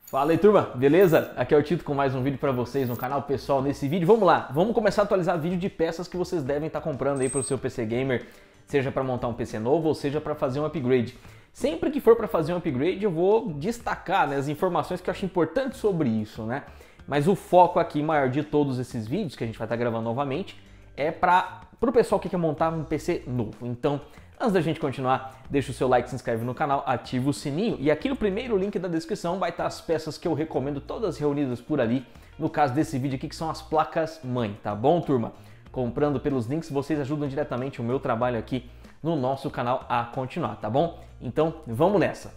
Fala aí, turma, beleza? Aqui é o Tito com mais um vídeo para vocês no canal. Pessoal, nesse vídeo, vamos lá, vamos começar a atualizar vídeo de peças que vocês devem estar comprando aí para o seu PC Gamer, seja para montar um PC novo ou seja para fazer um upgrade. Sempre que for para fazer um upgrade, eu vou destacar, né, as informações que eu acho importantes sobre isso, né? Mas o foco aqui maior de todos esses vídeos que a gente vai estar gravando novamente é para o pessoal que quer montar um PC novo. Então, antes da gente continuar, deixa o seu like, se inscreve no canal, ativa o sininho e aqui no primeiro link da descrição vai estar as peças que eu recomendo, todas reunidas por ali, no caso desse vídeo aqui, que são as placas-mãe, tá bom, turma? Comprando pelos links, vocês ajudam diretamente o meu trabalho aqui no nosso canal a continuar, tá bom? Então, vamos nessa.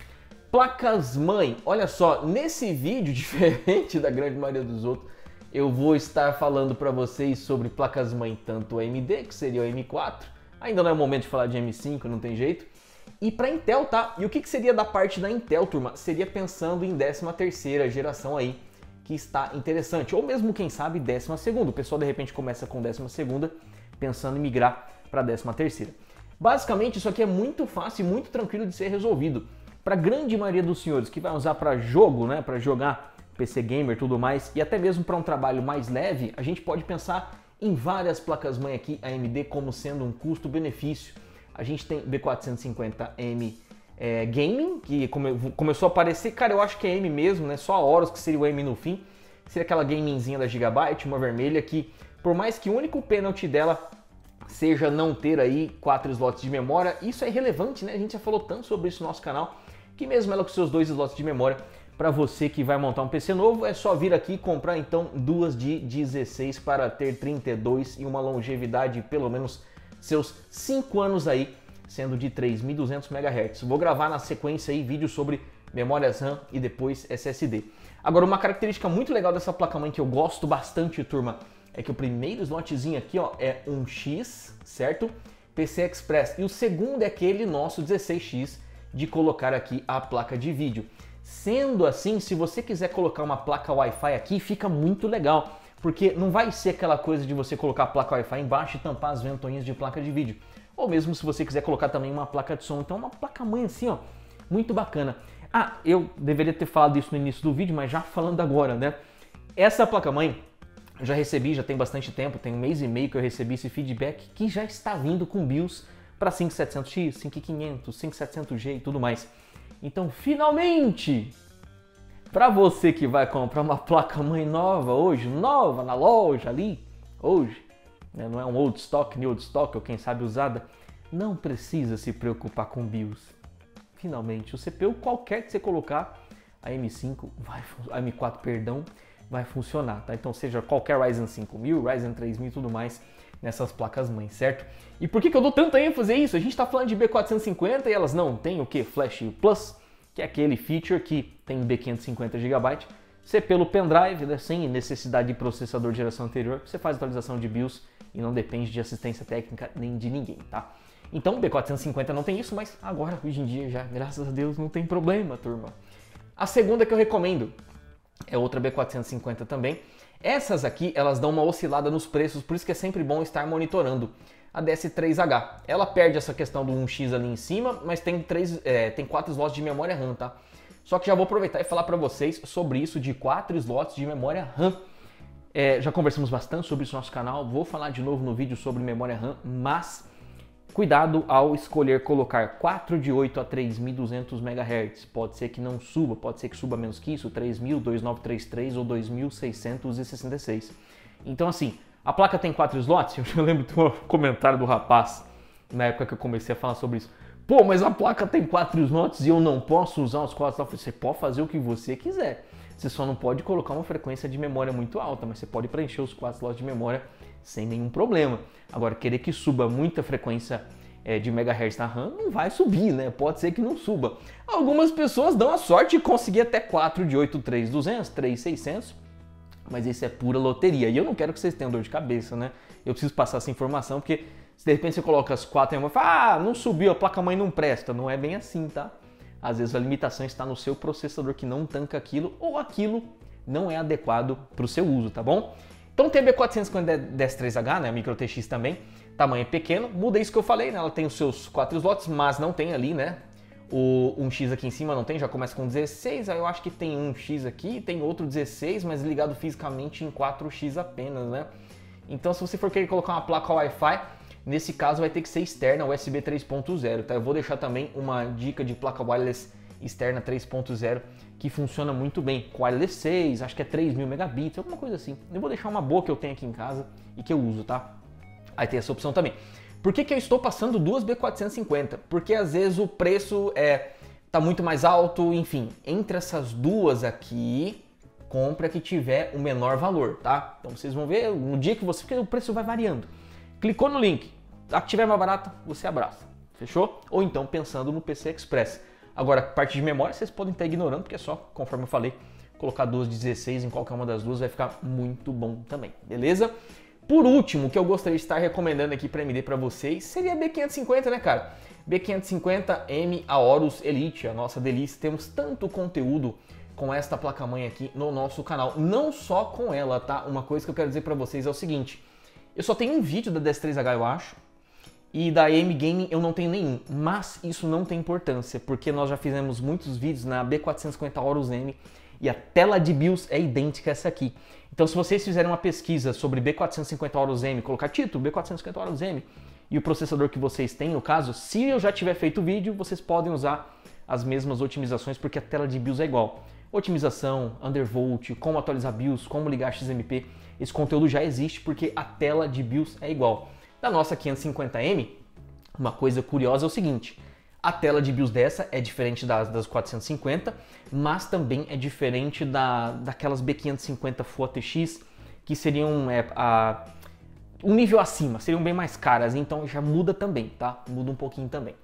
Placas-mãe, olha só, nesse vídeo, diferente da grande maioria dos outros, eu vou estar falando para vocês sobre placas-mãe tanto AMD, que seria o M4, ainda não é o momento de falar de M5, não tem jeito. E para Intel, tá? E o que seria da parte da Intel, turma? Seria pensando em 13ª geração aí, que está interessante. Ou mesmo, quem sabe, 12ª. O pessoal, de repente, começa com 12ª, pensando em migrar para 13ª. Basicamente, isso aqui é muito fácil e muito tranquilo de ser resolvido. Para a grande maioria dos senhores que vai usar para jogo, né? Para jogar PC Gamer e tudo mais, e até mesmo para um trabalho mais leve, a gente pode pensar em várias placas-mãe aqui, AMD, como sendo um custo-benefício. A gente tem B450M Gaming, que começou a aparecer, cara, eu acho que é M mesmo, né? Só a Horus que seria o M no fim. Seria aquela gamingzinha da Gigabyte, uma vermelha, que por mais que o único pênalti dela seja não ter aí 4 slots de memória, isso é irrelevante, né? A gente já falou tanto sobre isso no nosso canal, que mesmo ela com seus 2 slots de memória, para você que vai montar um PC novo, é só vir aqui e comprar então duas de 16 para ter 32 e uma longevidade pelo menos seus 5 anos aí, sendo de 3.200 MHz. Vou gravar na sequência aí vídeo sobre memórias RAM e depois SSD. Agora, uma característica muito legal dessa placa-mãe que eu gosto bastante, turma, é que o primeiro slotzinho aqui, ó, é um X, certo? PC Express. E o segundo é aquele nosso 16X de colocar aqui a placa de vídeo. Sendo assim, se você quiser colocar uma placa Wi-Fi aqui, fica muito legal, porque não vai ser aquela coisa de você colocar a placa Wi-Fi embaixo e tampar as ventoinhas de placa de vídeo. Ou mesmo se você quiser colocar também uma placa de som. Então uma placa-mãe assim, ó, muito bacana. Ah, eu deveria ter falado isso no início do vídeo, mas já falando agora, né? Essa placa-mãe eu já recebi, já tem bastante tempo, tem um mês e meio que eu recebi esse feedback, que já está vindo com BIOS para 5700X, 5500, 5700G e tudo mais. Então, finalmente, para você que vai comprar uma placa-mãe nova hoje, nova na loja ali, hoje, né, não é um old stock, new old stock, ou quem sabe usada, não precisa se preocupar com BIOS. Finalmente, o CPU qualquer que você colocar, a M5 a M4, perdão, vai funcionar, tá? Então, seja qualquer Ryzen 5000, Ryzen 3000 e tudo mais, nessas placas-mãe, certo? E por que eu dou tanta ênfase a isso? A gente está falando de B450 e elas não têm o que? Flash Plus, que é aquele feature que tem B550 GB, você pelo pendrive, né, sem necessidade de processador de geração anterior, você faz atualização de BIOS e não depende de assistência técnica nem de ninguém, tá? Então, B450 não tem isso, mas agora, hoje em dia, já, graças a Deus, não tem problema, turma. A segunda que eu recomendo é outra B450 também. Essas aqui, elas dão uma oscilada nos preços, por isso que é sempre bom estar monitorando. A DS3H, ela perde essa questão do 1X ali em cima, mas tem 4 slots de memória RAM, tá? Só que já vou aproveitar e falar para vocês sobre isso de 4 slots de memória RAM. Já conversamos bastante sobre isso no nosso canal, vou falar de novo no vídeo sobre memória RAM, mas cuidado ao escolher colocar 4 de 8 a 3.200 MHz. Pode ser que não suba, pode ser que suba menos que isso, 3.000, 2.933 ou 2.666. Então assim, a placa tem 4 slots, eu lembro de um comentário do rapaz, na época que eu comecei a falar sobre isso. Pô, mas a placa tem 4 slots e eu não posso usar os 4 slots. Você pode fazer o que você quiser. Você só não pode colocar uma frequência de memória muito alta, mas você pode preencher os 4 slots de memória sem nenhum problema. Agora, querer que suba muita frequência de megahertz na RAM, não vai subir, né? Pode ser que não suba. Algumas pessoas dão a sorte de conseguir até 4 de 8, 3.200, 3.600, mas isso é pura loteria. E eu não quero que vocês tenham dor de cabeça, né? Eu preciso passar essa informação, porque se de repente você coloca as 4 em uma e fala, ah, não subiu, a placa-mãe não presta. Não é bem assim, tá? Às vezes a limitação está no seu processador que não tanca aquilo, ou aquilo não é adequado para o seu uso, tá bom? Então tem a B450 DS3H, né, a Micro TX também, tamanho pequeno, muda isso que eu falei, né, ela tem os seus 4 slots, mas não tem ali, né, O 1x aqui em cima não tem, já começa com 16, aí eu acho que tem um X aqui, tem outro 16, mas ligado fisicamente em 4x apenas, né? Então se você for querer colocar uma placa Wi-Fi, nesse caso vai ter que ser externa, USB 3.0, tá? Eu vou deixar também uma dica de placa wireless externa 3.0, que funciona muito bem, com wireless 6, acho que é 3.000 megabits, alguma coisa assim. Eu vou deixar uma boa que eu tenho aqui em casa e que eu uso, tá? Aí tem essa opção também. Por que eu estou passando duas B450? Porque às vezes o preço tá muito mais alto, enfim. Entre essas duas aqui, compra que tiver o menor valor, tá? Então vocês vão ver no dia que você... Porque o preço vai variando. Clicou no link, a que tiver mais barata, você abraça. Fechou? Ou então pensando no PC Express. Agora, a parte de memória vocês podem estar ignorando, porque é só, conforme eu falei, colocar duas 16 em qualquer uma das duas vai ficar muito bom também, beleza? Por último, o que eu gostaria de estar recomendando aqui para AMD para vocês seria a B550, né, cara? B550M Aorus Elite, a nossa delícia. Temos tanto conteúdo com esta placa-mãe aqui no nosso canal. Não só com ela, tá? Uma coisa que eu quero dizer para vocês é o seguinte. Eu só tenho um vídeo da DS3H, eu acho. E da AM Gaming eu não tenho nenhum. Mas isso não tem importância, porque nós já fizemos muitos vídeos na B450 Aorus M. E a tela de BIOS é idêntica a essa aqui. Então se vocês fizerem uma pesquisa sobre B450 Aorus M, colocar título B450 Aorus M e o processador que vocês têm, no caso, se eu já tiver feito o vídeo, vocês podem usar as mesmas otimizações, porque a tela de BIOS é igual. Otimização, undervolt, como atualizar BIOS, como ligar XMP, esse conteúdo já existe porque a tela de BIOS é igual. Da nossa 550M, uma coisa curiosa é o seguinte, a tela de BIOS dessa é diferente das 450, mas também é diferente daquelas B550 Full ATX, que seriam um nível acima, seriam bem mais caras, então já muda também, tá? Muda um pouquinho também.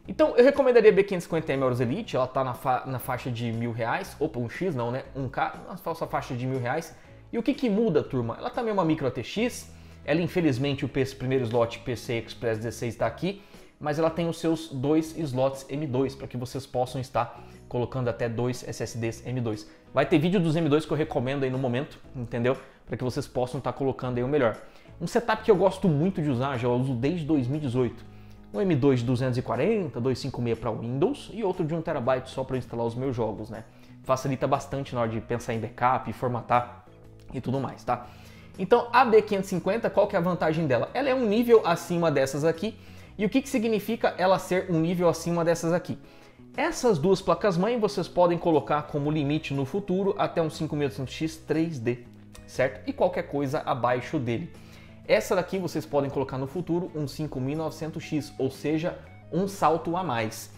Então eu recomendaria a B550M Aorus Elite, ela tá na faixa de R$1.000, opa, um X não, né? 1K, na falsa faixa de R$1.000. E o que muda, turma? Ela também é uma micro ATX, ela infelizmente o primeiro slot PC Express 16 está aqui, mas ela tem os seus dois slots M2 para que vocês possam estar colocando até dois SSDs M2. Vai ter vídeo dos M2 que eu recomendo aí no momento, entendeu? Para que vocês possam estar colocando aí o melhor. Um setup que eu gosto muito de usar, já uso desde 2018. Um M2 de 240, 256 para Windows e outro de 1 TB só para instalar os meus jogos, né? Facilita bastante na hora de pensar em backup, formatar e tudo mais, tá? Então a B550, qual que é a vantagem dela? Ela é um nível acima dessas aqui. E o que significa ela ser um nível acima dessas aqui? Essas duas placas-mãe vocês podem colocar como limite no futuro até um 5800X 3D, certo? E qualquer coisa abaixo dele. Essa daqui vocês podem colocar no futuro um 5900X, ou seja, um salto a mais.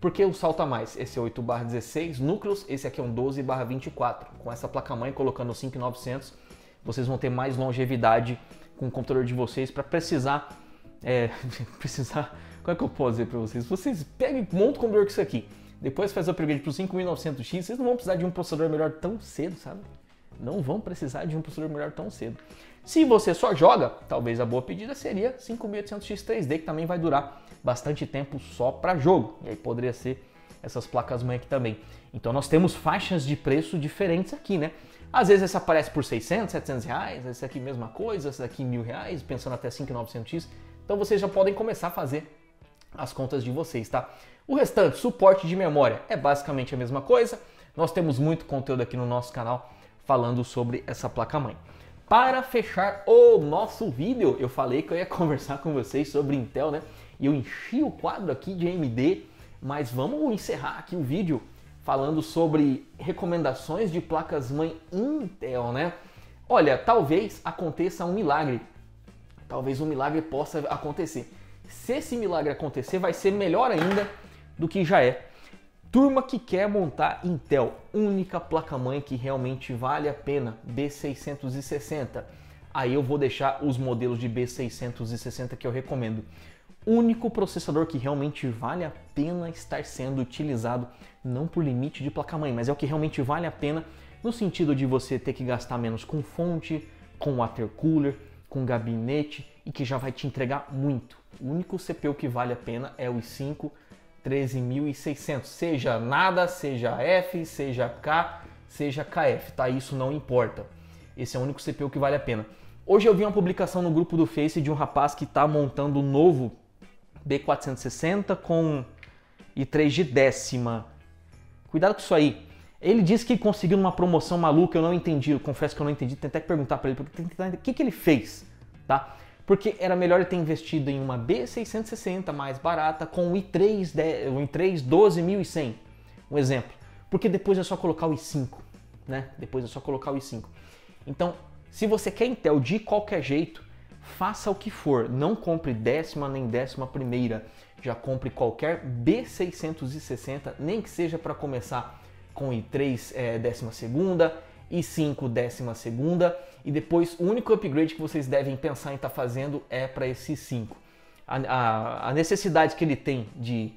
Por que o salto a mais? Esse é 8/16 núcleos, esse aqui é um 12/24. Com essa placa-mãe colocando o 5900, vocês vão ter mais longevidade com o computador de vocês para precisar... como é que eu posso dizer para vocês? Vocês pegam e montam o computador com isso aqui, depois faz o upgrade para o 5900X, vocês não vão precisar de um processador melhor tão cedo, sabe? Não vão precisar de um processador melhor tão cedo. Se você só joga, talvez a boa pedida seria 5800X 3D, que também vai durar bastante tempo só para jogo. E aí poderia ser essas placas-mãe aqui também. Então nós temos faixas de preço diferentes aqui, né? Às vezes essa aparece por 600, 700 reais, essa aqui mesma coisa, essa aqui R$1.000, pensando até 5900X. Então vocês já podem começar a fazer as contas de vocês, tá? O restante, suporte de memória, é basicamente a mesma coisa. Nós temos muito conteúdo aqui no nosso canal falando sobre essa placa-mãe. Para fechar o nosso vídeo, eu falei que eu ia conversar com vocês sobre Intel, né? E eu enchi o quadro aqui de AMD, mas vamos encerrar aqui o vídeo falando sobre recomendações de placas-mãe Intel, né? Olha, talvez aconteça um milagre. Talvez um milagre possa acontecer. Se esse milagre acontecer, vai ser melhor ainda do que já é. Turma que quer montar Intel, única placa-mãe que realmente vale a pena, B660. Aí eu vou deixar os modelos de B660 que eu recomendo. Único processador que realmente vale a pena estar sendo utilizado, não por limite de placa-mãe, mas é o que realmente vale a pena no sentido de você ter que gastar menos com fonte, com water cooler, com gabinete e que já vai te entregar muito. O único CPU que vale a pena é o i5 13600, seja nada, seja F, seja K, seja KF, tá? Isso não importa. Esse é o único CPU que vale a pena. Hoje eu vi uma publicação no grupo do Face de um rapaz que está montando um novo B460 com i3 de décima. Cuidado com isso aí. Ele disse que conseguiu uma promoção maluca, eu não entendi, eu confesso que eu não entendi, tentei perguntar para ele o que ele fez, tá? Porque era melhor ele ter investido em uma B660 mais barata com o i3 12100, um exemplo. Porque depois é só colocar o i5, né? Depois é só colocar o i5. Então, se você quer Intel de qualquer jeito, faça o que for, não compre décima nem décima primeira, já compre qualquer B660, nem que seja para começar com i3 décima segunda, i5 décima segunda, e depois o único upgrade que vocês devem pensar em estar fazendo é para esse i5. A necessidade que ele tem de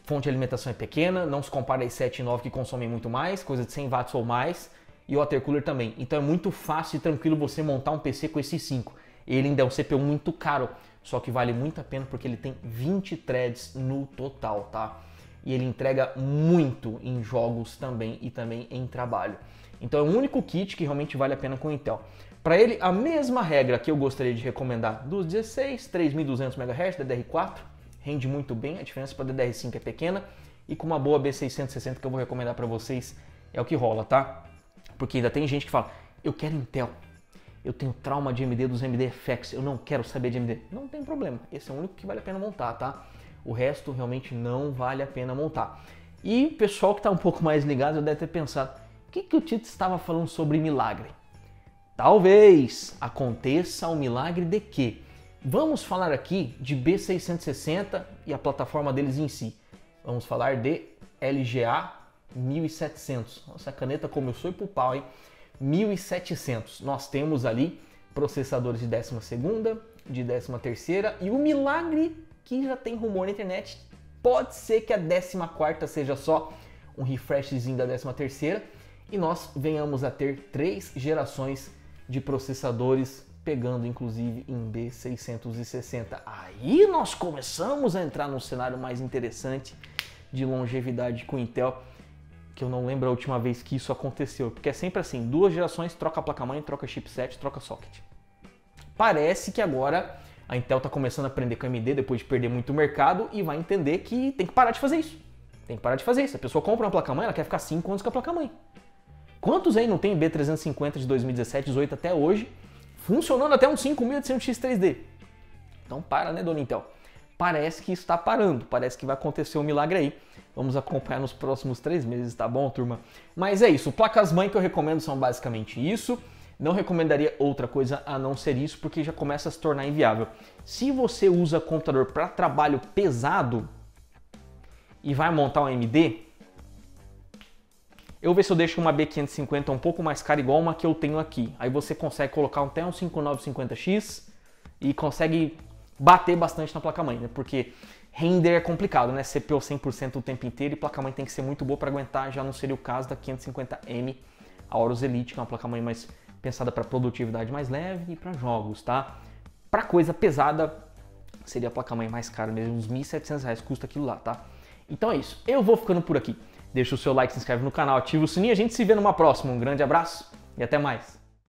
fonte de alimentação é pequena, não se compara a i7 e i9 que consomem muito mais, coisa de 100 watts ou mais, e o water cooler também. Então é muito fácil e tranquilo você montar um PC com esse i5. Ele ainda é um CPU muito caro, só que vale muito a pena porque ele tem 20 threads no total, tá? E ele entrega muito em jogos também e também em trabalho. Então é o único kit que realmente vale a pena com o Intel. Para ele, a mesma regra que eu gostaria de recomendar dos 16, 3200 MHz, DDR4, rende muito bem, a diferença para DDR5 é pequena, e com uma boa B660 que eu vou recomendar para vocês é o que rola, tá? Porque ainda tem gente que fala, eu quero Intel, eu tenho trauma de AMD dos AMD FX, eu não quero saber de AMD. Não tem problema, esse é o único que vale a pena montar, tá? O resto realmente não vale a pena montar. E o pessoal que está um pouco mais ligado já deve ter pensado, o que o Tito estava falando sobre milagre? Talvez aconteça um milagre de quê? Vamos falar aqui de B660 e a plataforma deles em si. Vamos falar de LGA 1700. Nossa, a caneta começou a ir pro pau, hein? 1700. Nós temos ali processadores de 12ª, de 13ª e o milagre que já tem rumor na internet, pode ser que a 14ª seja só um refreshzinho da 13ª e nós venhamos a ter 3 gerações de processadores pegando inclusive em B660. Aí nós começamos a entrar num cenário mais interessante de longevidade com Intel, que eu não lembro a última vez que isso aconteceu, porque é sempre assim, 2 gerações, troca a placa-mãe, troca chipset, troca socket. Parece que agora a Intel está começando a aprender com a AMD depois de perder muito mercado e vai entender que tem que parar de fazer isso. Tem que parar de fazer isso. A pessoa compra uma placa-mãe, ela quer ficar 5 anos com a placa-mãe. Quantos aí não tem B350 de 2017, 18 até hoje, funcionando até um 5800X 3D? Então para, né, dona Intel? Parece que está parando, parece que vai acontecer um milagre aí. Vamos acompanhar nos próximos 3 meses, tá bom, turma? Mas é isso, placas-mãe que eu recomendo são basicamente isso. Não recomendaria outra coisa a não ser isso, porque já começa a se tornar inviável. Se você usa computador para trabalho pesado e vai montar um AMD, eu vou ver se eu deixo uma B550 um pouco mais cara, igual uma que eu tenho aqui. Aí você consegue colocar até um 5950X e consegue bater bastante na placa-mãe, né? Porque render é complicado, né? CPU 100% o tempo inteiro e placa-mãe tem que ser muito boa para aguentar, já não seria o caso da 550M Aorus Elite, que é uma placa-mãe mais pensada para produtividade mais leve e para jogos, tá? Para coisa pesada, seria a placa-mãe mais cara mesmo, uns R$1.700 custa aquilo lá, tá? Então é isso, eu vou ficando por aqui. Deixa o seu like, se inscreve no canal, ativa o sininho, a gente se vê numa próxima. Um grande abraço e até mais!